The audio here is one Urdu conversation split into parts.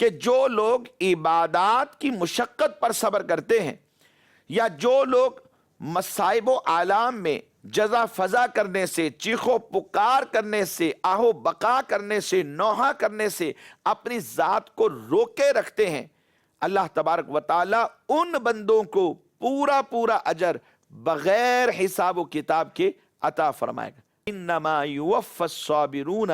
کہ جو لوگ عبادات کی مشقت پر صبر کرتے ہیں یا جو لوگ مصائب و آلام میں جزا فضا کرنے سے، چیخ و پکار کرنے سے، آہو بقا کرنے سے، نوحہ کرنے سے اپنی ذات کو روکے رکھتے ہیں، اللہ تبارک و تعالی ان بندوں کو پورا پورا اجر بغیر حساب و کتاب کے عطا فرمائے گا۔ انما یوفی الصابرون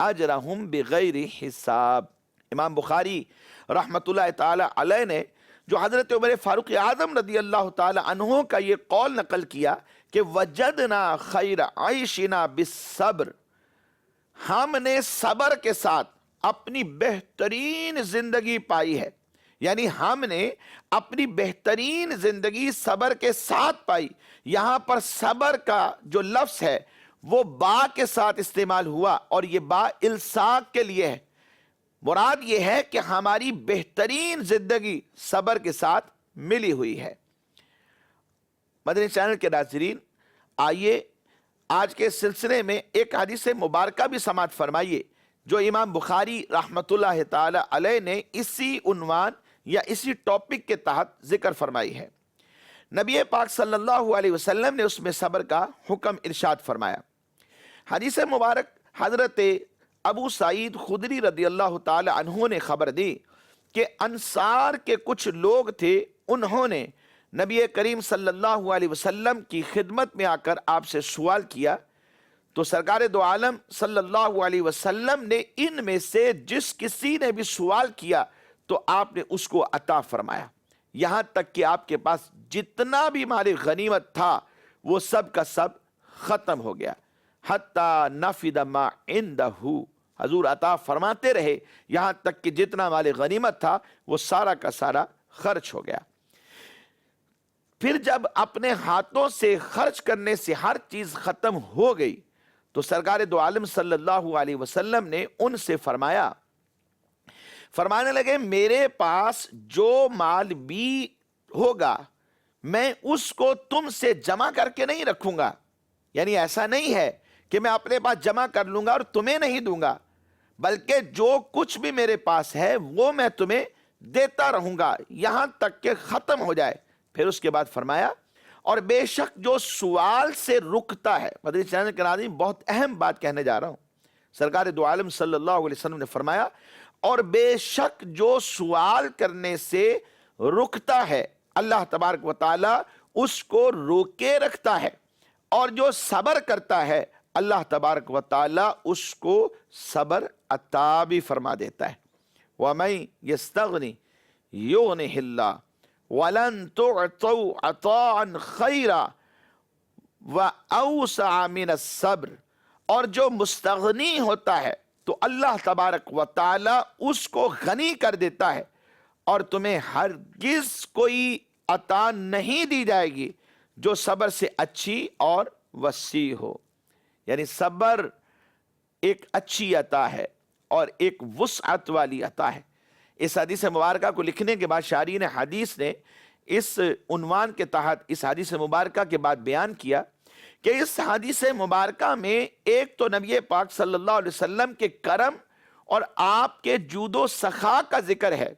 اجرہم بغیر حساب۔ امام بخاری رحمۃ اللہ تعالی علیہ نے جو حضرت عمر فاروق اعظم رضی اللہ تعالی عنہ کا یہ قول نقل کیا کہ وجدنا خیر عیشنا بالصبر، ہم نے صبر کے ساتھ اپنی بہترین زندگی پائی ہے، یعنی ہم نے اپنی بہترین زندگی صبر کے ساتھ پائی۔ یہاں پر صبر کا جو لفظ ہے وہ با کے ساتھ استعمال ہوا اور یہ با الصاق کے لیے ہے۔ مراد یہ ہے کہ ہماری بہترین زندگی صبر کے ساتھ ملی ہوئی ہے۔ مدنی چینل کے ناظرین، آئیے آج کے سلسلے میں ایک حدیث مبارکہ بھی سماعت فرمائیے جو امام بخاری رحمۃ اللہ تعالی علیہ نے اسی عنوان یا اسی ٹاپک کے تحت ذکر فرمائی ہے۔ نبی پاک صلی اللہ علیہ وسلم نے اس میں صبر کا حکم ارشاد فرمایا۔ حدیث مبارک حضرت ابو سعید خدری رضی اللہ تعالی عنہ نے خبر دی کہ انصار کے کچھ لوگ تھے، انہوں نے نبی کریم صلی اللہ علیہ وسلم کی خدمت میں آ کر آپ سے سوال کیا تو سرکار دو عالم صلی اللہ علیہ وسلم نے ان میں سے جس کسی نے بھی سوال کیا تو آپ نے اس کو عطا فرمایا، یہاں تک کہ آپ کے پاس جتنا بھی مال غنیمت تھا وہ سب کا سب ختم ہو گیا۔ حتی نفد ما عندہ، حضور عطا فرماتے رہے یہاں تک کہ جتنا مال غنیمت تھا وہ سارا کا سارا خرچ ہو گیا۔ پھر جب اپنے ہاتھوں سے خرچ کرنے سے ہر چیز ختم ہو گئی تو سرکار دو عالم صلی اللہ علیہ وسلم نے ان سے فرمانے لگے میرے پاس جو مال بھی ہوگا میں اس کو تم سے جمع کر کے نہیں رکھوں گا، یعنی ایسا نہیں ہے کہ میں اپنے پاس جمع کر لوں گا اور تمہیں نہیں دوں گا، بلکہ جو کچھ بھی میرے پاس ہے وہ میں تمہیں دیتا رہوں گا یہاں تک کہ ختم ہو جائے۔ پھر اس کے بعد فرمایا اور بے شک جو سوال سے رکتا ہے، مدنی چینل کے ناظرین بہت اہم بات کہنے جا رہا ہوں، سرکار دو عالم صلی اللہ علیہ وسلم نے فرمایا اور بے شک جو سوال کرنے سے رکتا ہے اللہ تبارک و تعالی اس کو روکے رکھتا ہے، اور جو صبر کرتا ہے اللہ تبارک و تعالی اس کو صبر عطا بھی فرما دیتا ہے۔ وَمَن يَسْتَغْنِ يُغْنِهِ اللَّهُ وَلَن تُعْطَوْا عَطَاءً خَيْرًا وَأَوْسَعَ مِنَ الصَّبْرِ، اور جو مستغنی ہوتا ہے تو اللہ تبارک و تعالی اس کو غنی کر دیتا ہے اور تمہیں ہرگز کوئی عطا نہیں دی جائے گی جو صبر سے اچھی اور وسیع ہو۔ یعنی صبر ایک اچھی عطا ہے اور ایک وسعت والی عطا ہے۔ اس حدیث مبارکہ کو لکھنے کے بعد شارحین حدیث نے اس عنوان کے تحت اس حدیث مبارکہ کے بعد بیان کیا کہ اس حدیث مبارکہ میں ایک تو نبی پاک صلی اللہ علیہ وسلم کے کرم اور آپ کے جود و سخا کا ذکر ہے،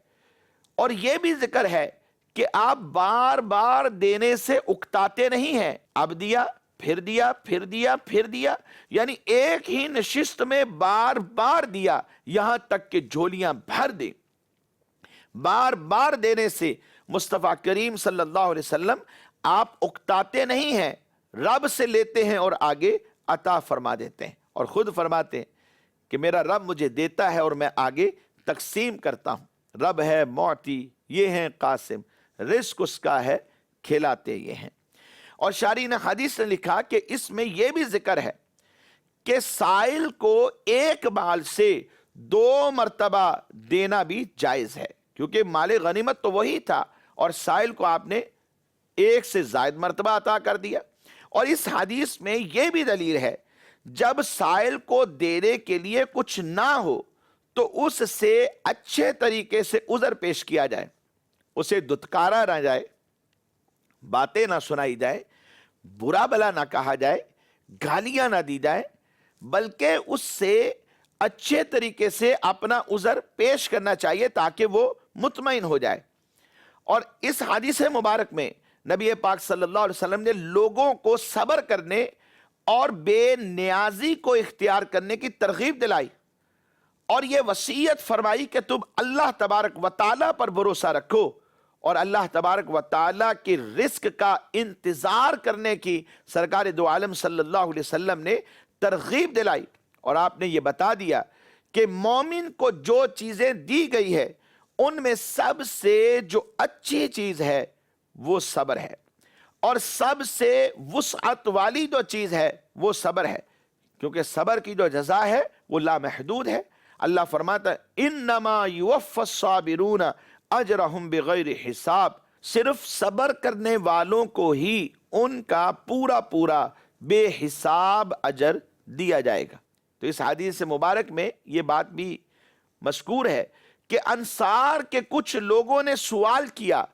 اور یہ بھی ذکر ہے کہ آپ بار بار دینے سے اکتاتے نہیں ہیں، اب دیا پھر دیا پھر دیا پھر دیا، یعنی ایک ہی نشست میں بار بار دیا یہاں تک کہ جھولیاں بھر دیں۔ بار بار دینے سے مصطفیٰ کریم صلی اللہ علیہ وسلم آپ اکتاتے نہیں ہیں، رب سے لیتے ہیں اور آگے عطا فرما دیتے ہیں، اور خود فرماتے ہیں کہ میرا رب مجھے دیتا ہے اور میں آگے تقسیم کرتا ہوں، رب ہے معطی، یہ ہیں قاسم، رزق اس کا ہے کھلاتے یہ ہیں۔ اور شارحین حدیث نے لکھا کہ اس میں یہ بھی ذکر ہے کہ سائل کو ایک مال سے 2 مرتبہ دینا بھی جائز ہے، کیونکہ مال غنیمت تو وہی تھا اور سائل کو آپ نے ایک سے زائد مرتبہ عطا کر دیا۔ اور اس حدیث میں یہ بھی دلیل ہے جب سائل کو دینے کے لیے کچھ نہ ہو تو اس سے اچھے طریقے سے عذر پیش کیا جائے، اسے دتکارا نہ جائے، باتیں نہ سنائی جائے، برا بلا نہ کہا جائے، گالیاں نہ دی جائے، بلکہ اس سے اچھے طریقے سے اپنا عذر پیش کرنا چاہیے تاکہ وہ مطمئن ہو جائے۔ اور اس حدیث مبارک میں نبی پاک صلی اللہ علیہ وسلم نے لوگوں کو صبر کرنے اور بے نیازی کو اختیار کرنے کی ترغیب دلائی، اور یہ وصیت فرمائی کہ تم اللہ تبارک و تعالیٰ پر بھروسہ رکھو، اور اللہ تبارک و تعالیٰ کے رزق کا انتظار کرنے کی سرکار دو عالم صلی اللہ علیہ وسلم نے ترغیب دلائی۔ اور آپ نے یہ بتا دیا کہ مومن کو جو چیزیں دی گئی ہے ان میں سب سے جو اچھی چیز ہے وہ صبر ہے، اور سب سے وسعت والی جو چیز ہے وہ صبر ہے، کیونکہ صبر کی جو جزا ہے وہ لامحدود ہے۔ اللہ فرماتا ہے انما یوفی الصابرون اجرہم بغیر حساب، صرف صبر کرنے والوں کو ہی ان کا پورا پورا بے حساب اجر دیا جائے گا۔ تو اس حدیث مبارک میں یہ بات بھی مذکور ہے کہ انصار کے کچھ لوگوں نے سوال کیا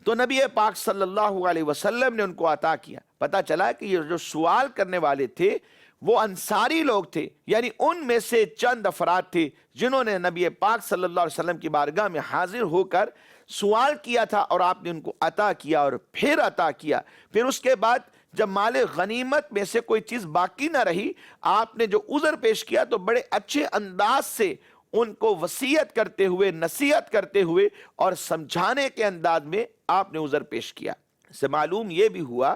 تو نبی پاک صلی اللہ علیہ وسلم نے ان کو عطا کیا۔ پتہ چلا کہ یہ جو سوال کرنے والے تھے وہ انصاری لوگ تھے، یعنی ان میں سے چند افراد تھے جنہوں نے نبی پاک صلی اللہ علیہ وسلم کی بارگاہ میں حاضر ہو کر سوال کیا تھا، اور آپ نے ان کو عطا کیا اور پھر عطا کیا۔ پھر اس کے بعد جب مال غنیمت میں سے کوئی چیز باقی نہ رہی، آپ نے جو عذر پیش کیا تو بڑے اچھے انداز سے ان کو وصیت کرتے ہوئے، نصیحت کرتے ہوئے اور سمجھانے کے انداز میں آپ نے عذر پیش کیا۔ اس سے معلوم یہ بھی ہوا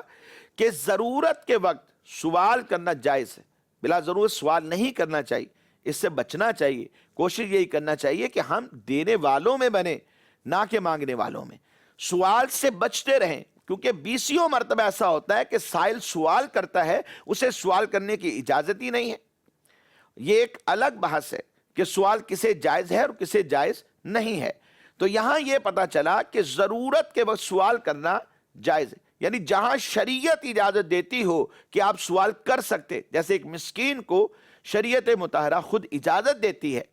کہ ضرورت کے وقت سوال کرنا جائز ہے، بلا ضرورت سوال نہیں کرنا چاہیے، اس سے بچنا چاہیے۔ کوشش یہی کرنا چاہیے کہ ہم دینے والوں میں بنیں، نہ کہ مانگنے والوں میں۔ سوال سے بچتے رہیں، کیونکہ بیسیوں مرتبہ ایسا ہوتا ہے کہ سائل سوال کرتا ہے، اسے سوال کرنے کی اجازت ہی نہیں ہے۔ یہ ایک الگ بحث ہے کہ سوال کسے جائز ہے اور کسے جائز نہیں ہے۔ تو یہاں یہ پتا چلا کہ ضرورت کے وقت سوال کرنا جائز ہے، یعنی جہاں شریعت اجازت دیتی ہو کہ آپ سوال کر سکتے، جیسے ایک مسکین کو شریعت مطہرہ خود اجازت دیتی ہے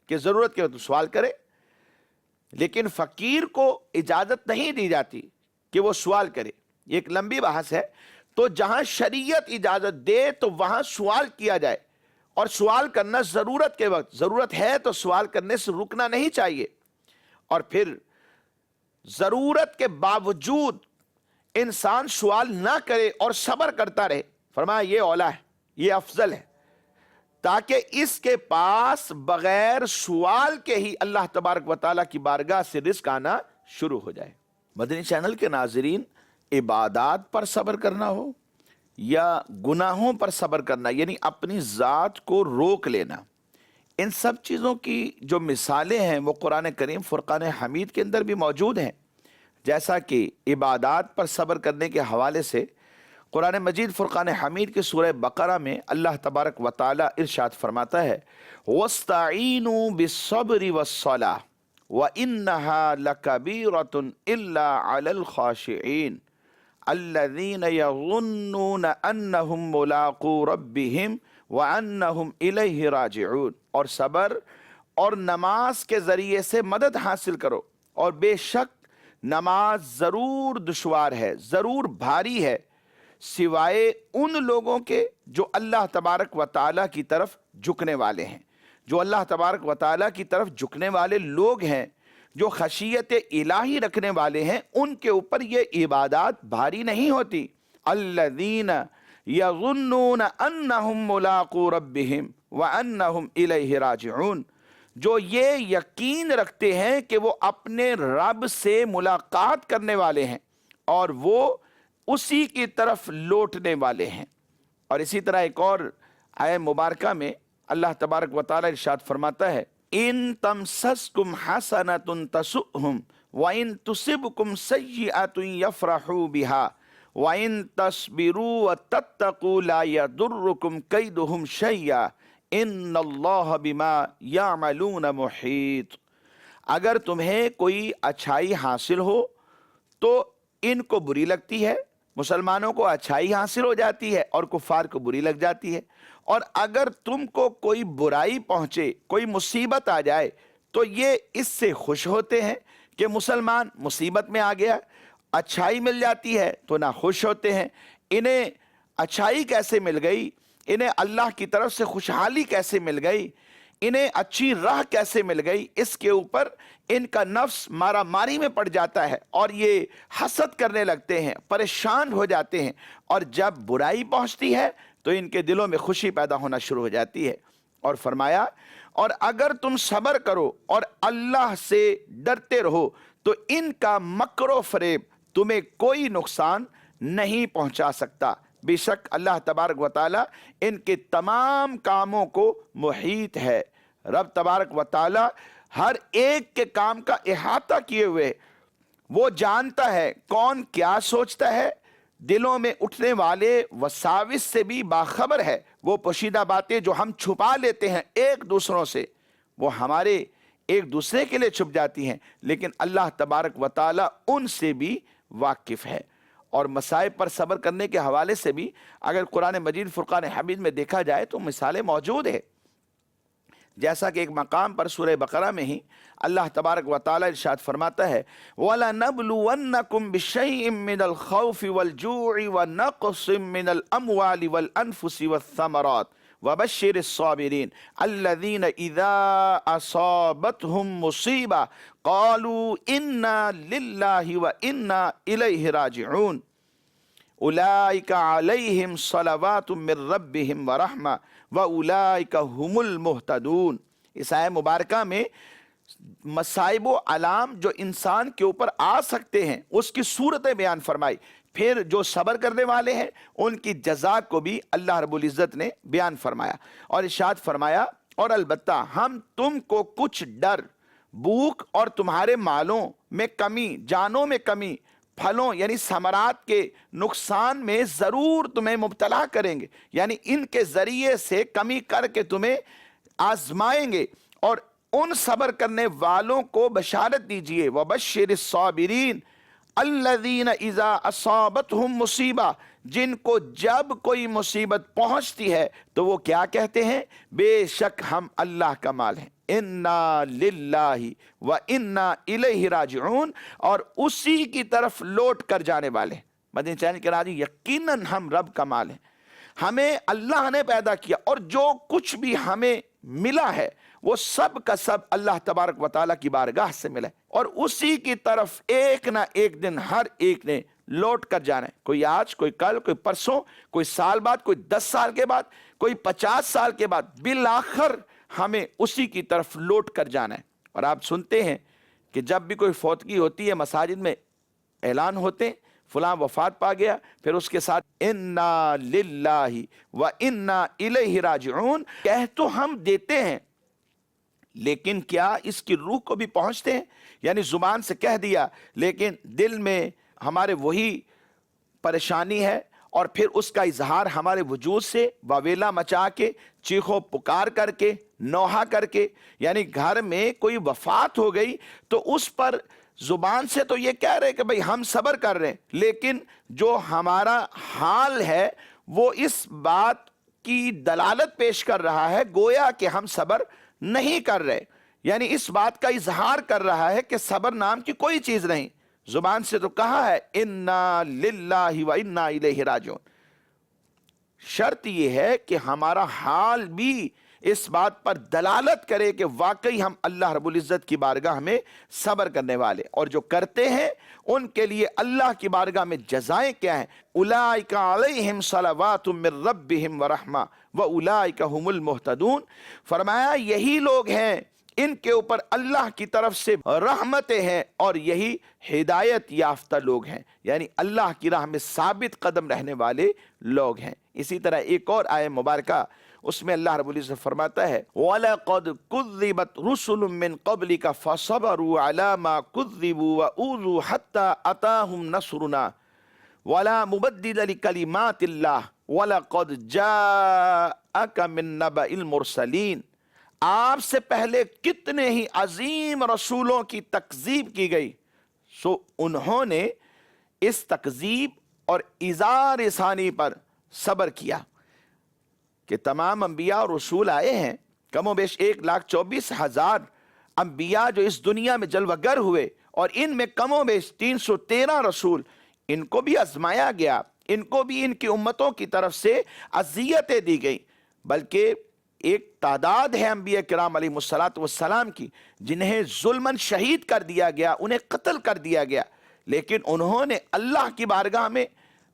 کہ ضرورت کے وقت سوال کرے، لیکن فقیر کو اجازت نہیں دی جاتی کہ وہ سوال کرے۔ یہ ایک لمبی بحث ہے۔ تو جہاں شریعت اجازت دے تو وہاں سوال کیا جائے، اور سوال کرنا ضرورت کے وقت، ضرورت ہے تو سوال کرنے سے رکنا نہیں چاہیے، اور پھر ضرورت کے باوجود انسان سوال نہ کرے اور صبر کرتا رہے۔ فرمایا یہ اولا ہے، یہ افضل ہے، تاکہ اس کے پاس بغیر سوال کے ہی اللہ تبارک و تعالیٰ کی بارگاہ سے رزق آنا شروع ہو جائے۔ مدنی چینل کے ناظرین، عبادات پر صبر کرنا ہو یا گناہوں پر صبر کرنا، یعنی اپنی ذات کو روک لینا، ان سب چیزوں کی جو مثالیں ہیں وہ قرآن کریم فرقان حمید کے اندر بھی موجود ہیں۔ جیسا کہ عبادات پر صبر کرنے کے حوالے سے قرآن مجید فرقان حمید کے سورہ بقرہ میں اللہ تبارک و تعالی ارشاد فرماتا ہے وَاسْتَعِينُوا بِالصَّبْرِ وَالصَّلَاةِ وَإِنَّهَا لَكَبِيرَةٌ إِلَّا عَلَى الْخَاشِعِينَ الَّذِينَ يَظُنُّونَ أَنَّهُمْ مُلَاقُو رَبِّهِمْ وَأَنَّهُمْ إِلَيْهِ رَاجِعُونَ، اور صبر اور نماز کے ذریعے سے مدد حاصل کرو، اور بے شک نماز ضرور دشوار ہے، ضرور بھاری ہے، سوائے ان لوگوں کے جو اللہ تبارک و تعالیٰ کی طرف جھکنے والے ہیں۔ جو اللہ تبارک و تعالیٰ کی طرف جھکنے والے لوگ ہیں، جو خشیت الہی رکھنے والے ہیں، ان کے اوپر یہ عبادات بھاری نہیں ہوتی۔ الذین یظنون انہم ملاقو ربہم وانہم الیہ راجعون، جو یہ یقین رکھتے ہیں کہ وہ اپنے رب سے ملاقات کرنے والے ہیں اور وہ اسی کی طرف لوٹنے والے ہیں۔ اور اسی طرح ایک اور آیہ مبارکہ میں اللہ تبارک و تعالی ارشاد فرماتا ہے ان تمسسکم حسنۃ تسؤہم وان تصبکم سیئۃ یفرحوا بها وان تصبروا وتتقوا لا یضرکم کیدہم شیئا ان اللہ بما یعملون محیط۔ اگر تمہیں کوئی اچھائی حاصل ہو تو ان کو بری لگتی ہے، مسلمانوں کو اچھائی حاصل ہو جاتی ہے اور کفار کو بری لگ جاتی ہے، اور اگر تم کو کوئی برائی پہنچے، کوئی مصیبت آ جائے تو یہ اس سے خوش ہوتے ہیں کہ مسلمان مصیبت میں آ گیا، اچھائی مل جاتی ہے تو نہ خوش ہوتے ہیں۔ انہیں اچھائی کیسے مل گئی، انہیں اللہ کی طرف سے خوشحالی کیسے مل گئی، انہیں اچھی راہ کیسے مل گئی، اس کے اوپر ان کا نفس مارا ماری میں پڑ جاتا ہے اور یہ حسد کرنے لگتے ہیں، پریشان ہو جاتے ہیں، اور جب برائی پہنچتی ہے تو ان کے دلوں میں خوشی پیدا ہونا شروع ہو جاتی ہے۔ اور فرمایا اور اگر تم صبر کرو اور اللہ سے ڈرتے رہو تو ان کا مکر و فریب تمہیں کوئی نقصان نہیں پہنچا سکتا، بے شک اللہ تبارک و تعالی ان کے تمام کاموں کو محیط ہے۔ رب تبارک و تعالی ہر ایک کے کام کا احاطہ کیے ہوئے، وہ جانتا ہے کون کیا سوچتا ہے، دلوں میں اٹھنے والے وساوس سے بھی باخبر ہے۔ وہ پوشیدہ باتیں جو ہم چھپا لیتے ہیں ایک دوسروں سے، وہ ہمارے ایک دوسرے کے لیے چھپ جاتی ہیں، لیکن اللہ تبارک و تعالی ان سے بھی واقف ہے۔ اور مصائب پر صبر کرنے کے حوالے سے بھی اگر قرآن مجید فرقان حمید میں دیکھا جائے تو مثالیں موجود ہیں، جیسا کہ ایک مقام پر سورہ بقرہ میں ہی اللہ تبارک و تعالی ارشاد فرماتا ہے وَلَنَبْلُوَنَّكُمْ بِشَيْءٍ مِّنَ الْخَوْفِ وَالْجُوعِ وَنَقْصٍ مِّنَ الْأَمْوَالِ وَالْأَنفُسِ وَالثَّمَرَاتِ وَبَشِّرِ الصَّابِرِينَ الَّذِينَ إِذَا أَصَابَتْهُم مُّصِيبَةٌ قَالُوا إِنَّا لِلَّهِ وَإِنَّا إِلَيْهِ رَاجِعُونَ اولئک علیہم صلوات من ربہم ورحمہ واولئک هم المہتدون۔ اس آیہ مبارکہ میں مصائب و علام جو انسان کے اوپر آ سکتے ہیں اس کی صورتیں بیان فرمائی، پھر جو صبر کرنے والے ہیں ان کی جزا کو بھی اللہ رب العزت نے بیان فرمایا، اور ارشاد فرمایا اور البتہ ہم تم کو کچھ ڈر، بھوک اور تمہارے مالوں میں کمی، جانوں میں کمی، پھلوں یعنی ثمرات کے نقصان میں ضرور تمہیں مبتلا کریں گے، یعنی ان کے ذریعے سے کمی کر کے تمہیں آزمائیں گے، اور ان صبر کرنے والوں کو بشارت دیجئے وَبَشِّرِ الصَّابِرِينَ الَّذِينَ إِذَا أَصَابَتْهُم مُّصِيبَةٌ، جن کو جب کوئی مصیبت پہنچتی ہے تو وہ کیا کہتے ہیں، بے شک ہم اللہ کا مال ہیں، اِنَّا لِلَّهِ وَإِنَّا إِلَيْهِ راجعون، اور اسی کی طرف لوٹ کر جانے والے ہیں۔ مدنی چینل کے راجی یقیناً ہم رب کا مال ہیں، ہمیں اللہ نے پیدا کیا، اور جو کچھ بھی ہمیں ملا ہے وہ سب کا سب اللہ تبارک و تعالیٰ کی بارگاہ سے ملا ہے، اور اسی کی طرف ایک نہ ایک دن ہر ایک نے لوٹ کر جانا ہے، کوئی آج، کوئی کل، کوئی پرسوں، کوئی سال بعد، کوئی 10 سال کے بعد، کوئی 50 سال کے بعد، بالآخر ہمیں اسی کی طرف لوٹ کر جانا ہے۔ اور آپ سنتے ہیں کہ جب بھی کوئی فوتگی ہوتی ہے مساجد میں اعلان ہوتے فلاں وفات پا گیا، پھر اس کے ساتھ اِنَّا لِلَّهِ وَإِنَّا إِلَيْهِ راجعون، کہہ تو ہم دیتے ہیں لیکن کیا اس کی روح کو بھی پہنچتے ہیں؟ یعنی زبان سے کہہ دیا لیکن دل میں ہمارے وہی پریشانی ہے، اور پھر اس کا اظہار ہمارے وجود سے واویلا مچا کے، چیخو پکار کر کے، نوحہ کر کے، یعنی گھر میں کوئی وفات ہو گئی تو اس پر زبان سے تو یہ کہہ رہے کہ بھئی ہم صبر کر رہے ہیں، لیکن جو ہمارا حال ہے وہ اس بات کی دلالت پیش کر رہا ہے گویا کہ ہم صبر نہیں کر رہے، یعنی اس بات کا اظہار کر رہا ہے کہ صبر نام کی کوئی چیز نہیں۔ زبان سے تو کہا ہے اِنَّا لِلَّهِ وَإِنَّا إِلَيْهِ راجعون، شرط یہ ہے کہ ہمارا حال بھی اس بات پر دلالت کرے کہ واقعی ہم اللہ رب العزت کی بارگاہ میں صبر کرنے والے، اور جو کرتے ہیں ان کے لیے اللہ کی بارگاہ میں جزائیں کیا ہیں، اولئک علیہم صلوات من ربہم ورحمہ واولئک هم المہتدون، فرمایا یہی لوگ ہیں ان کے اوپر اللہ کی طرف سے رحمتیں ہیں اور یہی ہدایت یافتہ لوگ ہیں، یعنی اللہ کی راہ میں ثابت قدم رہنے والے لوگ ہیں۔ اسی طرح ایک اور آیہ مبارکہ اس میں اللہ رب العزت فرماتا ہے وَلَقَدْ كُذِّبَتْ رُسُلٌ مِّن قَبْلِكَ فَصَبَرُوا عَلَى مَا كُذِّبُوا وَأُوذُوا حَتَّى أَتَاهُمْ نَصْرُنَا وَلَا مُبَدِّلَ لِكَلِمَاتِ اللَّهِ وَلَقَدْ جَاءَكَ مِن نَّبَإِ الْمُرْسَلِينَ، آپ سے پہلے کتنے ہی عظیم رسولوں کی تکذیب کی گئی، سو انہوں نے اس تکذیب اور ایذا رسانی پر صبر کیا کہ تمام انبیاء اور رسول آئے ہیں، کم و بیش 1,24,000 انبیاء جو اس دنیا میں جلوہ گر ہوئے، اور ان میں کم و بیش 313 رسول، ان کو بھی آزمایا گیا، ان کو بھی ان کی امتوں کی طرف سے اذیتیں دی گئی، بلکہ ایک تعداد ہے انبیاء کرام علیہ الصلوۃ والسلام کی جنہیں ظلماً شہید کر دیا گیا، انہیں قتل کر دیا گیا، لیکن انہوں نے اللہ کی بارگاہ میں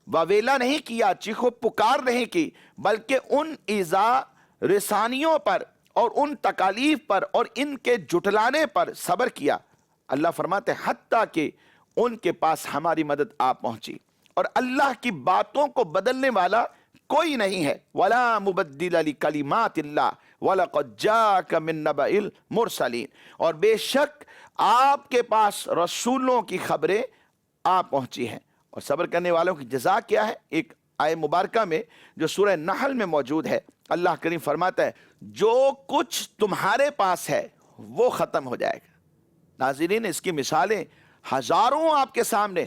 واویلا نہیں کیا، چیخو پکار نہیں کی، بلکہ ان ایذا رسانیوں پر اور ان تکالیف پر اور ان کے جھٹلانے پر صبر کیا۔ اللہ فرماتے ہیں حتیٰ کہ ان کے پاس ہماری مدد آ پہنچی، اور اللہ کی باتوں کو بدلنے والا کوئی نہیں ہے۔ وَلَا مُبَدِّلَ لِكَلِمَاتِ اللَّهِ وَلَقَدْ جَاءَكَ مِن نَّبَإِ الْمُرْسَلِينَ، اور بے شک آپ کے پاس رسولوں کی خبریں آ پہنچی ہیں۔ اور صبر کرنے والوں کی جزا کیا ہے؟ ایک آیہ مبارکہ میں جو سورہ نحل میں موجود ہے، اللہ کریم فرماتا ہے جو کچھ تمہارے پاس ہے وہ ختم ہو جائے گا۔ ناظرین، اس کی مثالیں ہزاروں آپ کے سامنے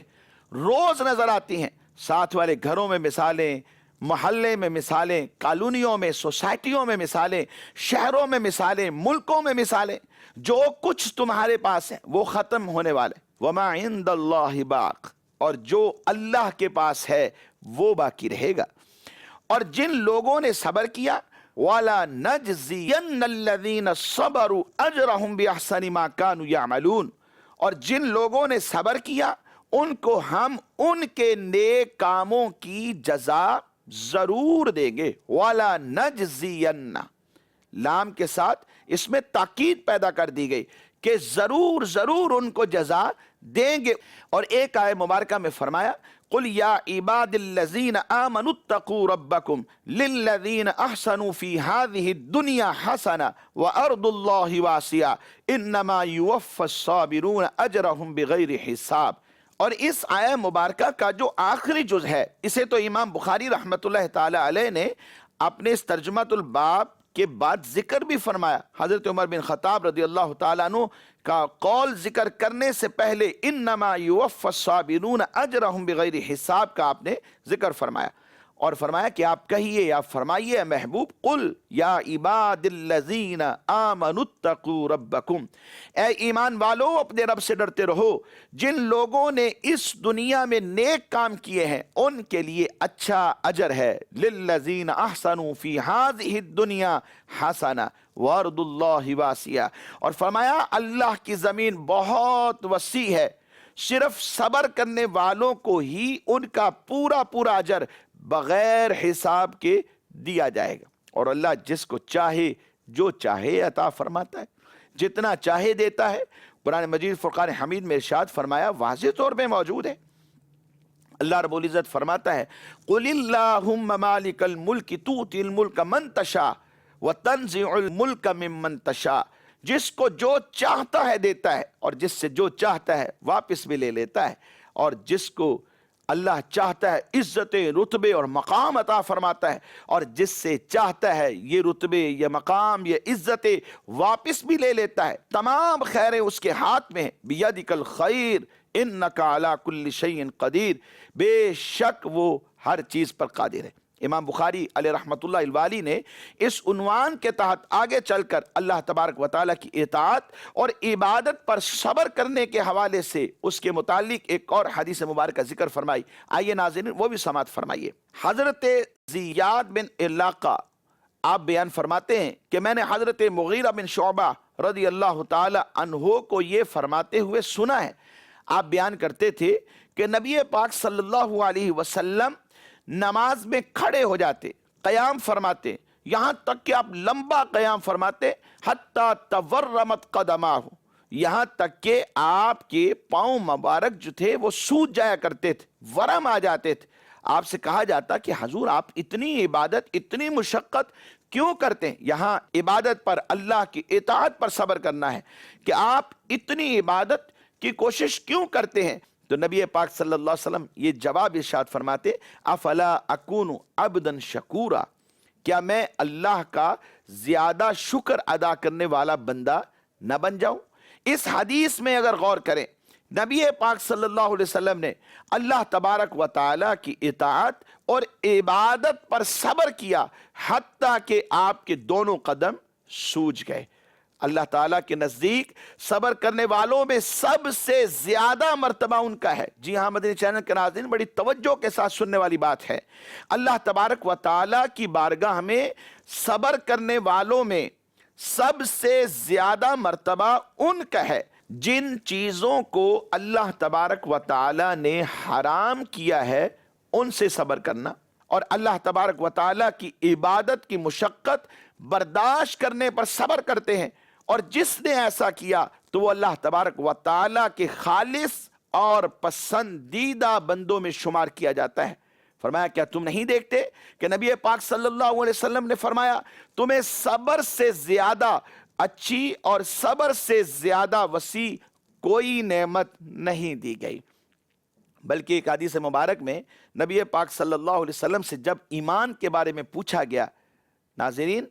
روز نظر آتی ہیں۔ ساتھ والے گھروں میں مثالیں، محلے میں مثالیں، کالونیوں میں، سوسائٹیوں میں مثالیں، شہروں میں مثالیں، ملکوں میں مثالیں۔ جو کچھ تمہارے پاس ہے وہ ختم ہونے والے۔ وَمَا عِندَ اللَّهِ بَاقٍ، اور جو اللہ کے پاس ہے وہ باقی رہے گا۔ اور جن لوگوں نے صبر کیا وَلَا نَجْزِيَنَّ الَّذِينَ صَبَرُوا أَجْرَهُمْ بِأَحْسَنِ مَا كَانُوا يَعْمَلُونَ، اور جن لوگوں نے صبر کیا ان کو ہم ان کے نیک کاموں کی جزا ضرور دیں گے۔ وَلَا نَجْزِيَنَّ، لام کے ساتھ اس میں تاکید پیدا کر دی گئی کہ ضرور ضرور ان کو جزا دیں گے۔ اور ایک آیہ مبارکہ میں فرمایا قُلْ يَا عِبَادِ الَّذِينَ آمَنُوا اتَّقُوا رَبَّكُمْ لِلَّذِينَ أَحْسَنُوا فِي هَذِهِ الدُّنْيَا حَسَنَةٌ وَأَرْضُ اللَّهِ وَاسِعَةٌ إِنَّمَا يُوَفَّى الصَّابِرُونَ أَجْرَهُمْ بِغَيْرِ حِسَاب۔ اور اس آیہ مبارکہ کا جو آخری جز ہے، اسے تو امام بخاری رحمۃ اللہ تعالی علیہ نے اپنے اس ترجمۃ الباب کے بعد ذکر بھی فرمایا۔ حضرت عمر بن خطاب رضی اللہ تعالیٰ عنہ کا قول ذکر کرنے سے پہلے انما یوفی الصابرون اجرہم بغیر حساب کا آپ نے ذکر فرمایا، اور فرمایا کہ آپ کہیے یا فرمائیے محبوب قل یا عباد الذین آمنوا اتقوا ربکم، اے ایمان والو اپنے رب سے ڈرتے رہو۔ جن لوگوں نے اس دنیا میں نیک کام کیے ہیں ان کے لیے اچھا اجر ہے۔ للذین احسنوا فی ہذہ الدنیا حسنہ وارض اللہ واسعہ، اور فرمایا اللہ کی زمین بہت وسیع ہے، صرف صبر کرنے والوں کو ہی ان کا پورا پورا اجر بغیر حساب کے دیا جائے گا۔ اور اللہ جس کو چاہے جو چاہے عطا فرماتا ہے، جتنا چاہے دیتا ہے۔ قرآن مجید فرقان حمید میں ارشاد فرمایا، واضح طور پہ موجود ہے۔ اللہ رب العزت فرماتا ہے قُلِ اللَّهُمَّ مَالِكَ الْمُلْكِ تُؤْتِي الْمُلْكَ مَنْ تَشَاءُ وَتَنزِعُ الْمُلْكَ مِمَّنْ تَشَاءُ، جس کو جو چاہتا ہے دیتا ہے، اور جس سے جو چاہتا ہے واپس بھی لے لیتا ہے، اور جس کو اللہ چاہتا ہے عزت رتبے اور مقام عطا فرماتا ہے، اور جس سے چاہتا ہے یہ رتبے یہ مقام یہ عزت واپس بھی لے لیتا ہے۔ تمام خیریں اس کے ہاتھ میں ہیں۔ بیدک الخیر انک علی کل شیء قدیر، بے شک وہ ہر چیز پر قادر ہے۔ امام بخاری علیہ رحمۃ اللہ الوالی نے اس عنوان کے تحت آگے چل کر اللہ تبارک و تعالیٰ کی اطاعت اور عبادت پر صبر کرنے کے حوالے سے اس کے متعلق ایک اور حدیث مبارکہ ذکر فرمائی۔ آئیے ناظرین وہ بھی سماعت فرمائیے۔ حضرت زیاد بن علاقہ آپ بیان فرماتے ہیں کہ میں نے حضرت مغیرہ بن شعبہ رضی اللہ تعالی عنہ کو یہ فرماتے ہوئے سنا ہے۔ آپ بیان کرتے تھے کہ نبی پاک صلی اللہ علیہ وسلم نماز میں کھڑے ہو جاتے، قیام فرماتے، یہاں تک کہ آپ لمبا قیام فرماتے، حتی تورمت قدماہ، یہاں تک کہ آپ کے پاؤں مبارک جو تھے وہ سوج جایا کرتے تھے، ورم آ جاتے تھے۔ آپ سے کہا جاتا کہ حضور آپ اتنی عبادت اتنی مشقت کیوں کرتے ہیں؟ یہاں عبادت پر اللہ کی اطاعت پر صبر کرنا ہے کہ آپ اتنی عبادت کی کوشش کیوں کرتے ہیں؟ تو نبی پاک صلی اللہ علیہ وسلم یہ جواب ارشاد فرماتے افلا اکون عبدا شکورا، کیا میں اللہ کا زیادہ شکر ادا کرنے والا بندہ نہ بن جاؤں؟ اس حدیث میں اگر غور کریں، نبی پاک صلی اللہ علیہ وسلم نے اللہ تبارک و تعالیٰ کی اطاعت اور عبادت پر صبر کیا حتیٰ کہ آپ کے دونوں قدم سوج گئے۔ اللہ تعالیٰ کے نزدیک صبر کرنے والوں میں سب سے زیادہ مرتبہ ان کا ہے۔ جی ہاں مدنی چینل کے ناظرین، بڑی توجہ کے ساتھ سننے والی بات ہے۔ اللہ تبارک و تعالیٰ کی بارگاہ میں صبر کرنے والوں میں سب سے زیادہ مرتبہ ان کا ہے جن چیزوں کو اللہ تبارک و تعالیٰ نے حرام کیا ہے ان سے صبر کرنا، اور اللہ تبارک و تعالیٰ کی عبادت کی مشقت برداشت کرنے پر صبر کرتے ہیں، اور جس نے ایسا کیا تو وہ اللہ تبارک و تعالیٰ کے خالص اور پسندیدہ بندوں میں شمار کیا جاتا ہے۔ فرمایا کیا تم نہیں دیکھتے کہ نبی پاک صلی اللہ علیہ وسلم نے فرمایا تمہیں صبر سے زیادہ اچھی اور صبر سے زیادہ وسیع کوئی نعمت نہیں دی گئی۔ بلکہ ایک حدیث مبارک میں نبی پاک صلی اللہ علیہ وسلم سے جب ایمان کے بارے میں پوچھا گیا ناظرین،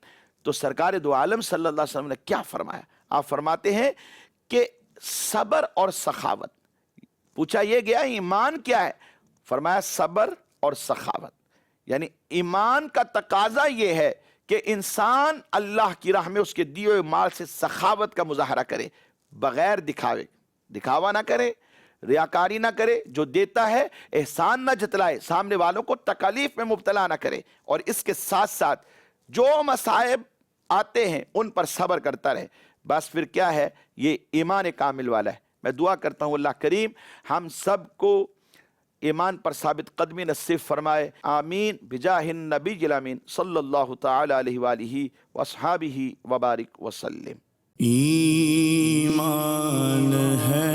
تو سرکار دو عالم صلی اللہ علیہ وسلم نے کیا فرمایا؟ آپ فرماتے ہیں کہ صبر اور سخاوت۔ پوچھا یہ گیا ایمان کیا ہے؟ فرمایا صبر اور سخاوت۔ یعنی ایمان کا تقاضا یہ ہے کہ انسان اللہ کی راہ میں اس کے دیے ہوئے مال سے سخاوت کا مظاہرہ کرے، بغیر دکھاوا نہ کرے، ریاکاری نہ کرے، جو دیتا ہے احسان نہ جتلائے، سامنے والوں کو تکالیف میں مبتلا نہ کرے، اور اس کے ساتھ ساتھ جو مصائب آتے ہیں ان پر صبر کرتا رہے۔ بس پھر کیا ہے؟ یہ ایمان کامل والا ہے۔ میں دعا کرتا ہوں اللہ کریم ہم سب کو ایمان پر ثابت قدمی نصیب فرمائے، آمین بجاہ النبی الامین صلی اللہ تعالی علیہ وآلہ واصحابہ وبارک وسلم۔ ایمان ہے